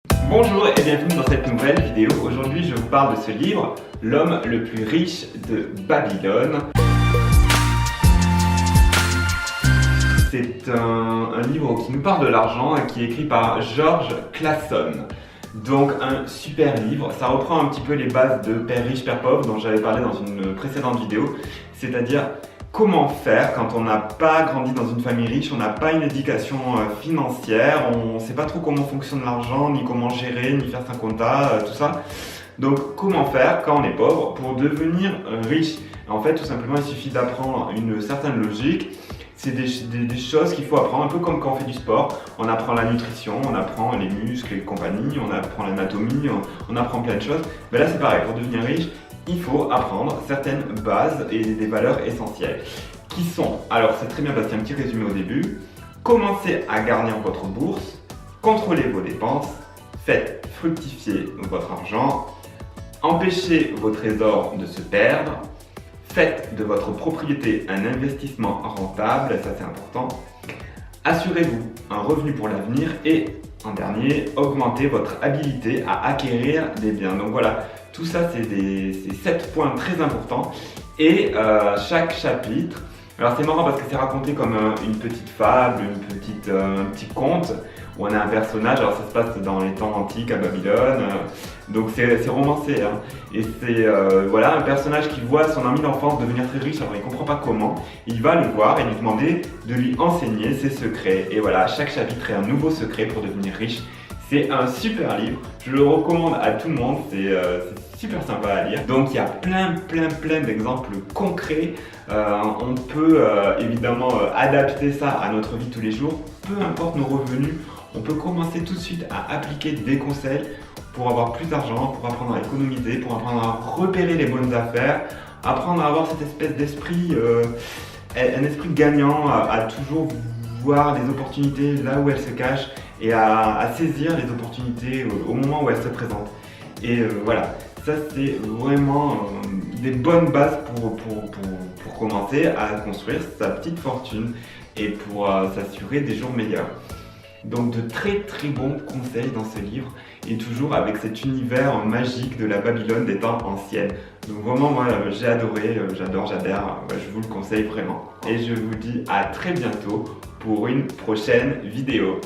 Bonjour et bienvenue dans cette nouvelle vidéo. Aujourd'hui je vous parle de ce livre, L'homme le plus riche de Babylone. C'est un livre qui nous parle de l'argent et qui est écrit par George Clason. Donc un super livre, ça reprend un petit peu les bases de Père riche, Père pauvre dont j'avais parlé dans une précédente vidéo. C'est-à-dire comment faire quand on n'a pas grandi dans une famille riche, on n'a pas une éducation financière, on ne sait pas trop comment fonctionne l'argent, ni comment gérer, ni faire sa compta, tout ça. Donc comment faire quand on est pauvre pour devenir riche? En fait, tout simplement, il suffit d'apprendre une certaine logique. C'est des choses qu'il faut apprendre, un peu comme quand on fait du sport. On apprend la nutrition, on apprend les muscles et compagnie, on apprend l'anatomie, on apprend plein de choses. Mais là, c'est pareil, pour devenir riche, il faut apprendre certaines bases et des valeurs essentielles. Qui sont, alors c'est très bien parce qu'il y a un petit résumé au début, commencez à garnir votre bourse, contrôlez vos dépenses, faites fructifier votre argent, empêchez vos trésors de se perdre, faites de votre propriété un investissement rentable, ça c'est important, assurez-vous un revenu pour l'avenir et en dernier, augmentez votre habilité à acquérir des biens. Donc voilà, tout ça c'est 7 points très importants et chaque chapitre, alors c'est marrant parce que c'est raconté comme une petite fable, un petit conte où on a un personnage, alors ça se passe dans les temps antiques à Babylone, donc c'est romancé, hein. Et c'est voilà, un personnage qui voit son ami d'enfance devenir très riche, alors il ne comprend pas comment, il va le voir et lui demander de lui enseigner ses secrets. Et voilà, chaque chapitre est un nouveau secret pour devenir riche. C'est un super livre, je le recommande à tout le monde, c'est super sympa à lire. Donc il y a plein d'exemples concrets. On peut évidemment adapter ça à notre vie tous les jours, peu importe nos revenus. On peut commencer tout de suite à appliquer des conseils pour avoir plus d'argent, pour apprendre à économiser, pour apprendre à repérer les bonnes affaires, apprendre à avoir cette espèce d'esprit, un esprit gagnant, à toujours voir les opportunités là où elles se cachent et à saisir les opportunités au moment où elles se présentent. Et voilà, ça c'est vraiment des bonnes bases pour commencer à construire sa petite fortune et pour s'assurer des jours meilleurs. Donc de très bons conseils dans ce livre et toujours avec cet univers magique de la Babylone des temps anciennes. Donc vraiment moi j'ai adoré, j'adore, je vous le conseille vraiment. Et je vous dis à très bientôt pour une prochaine vidéo.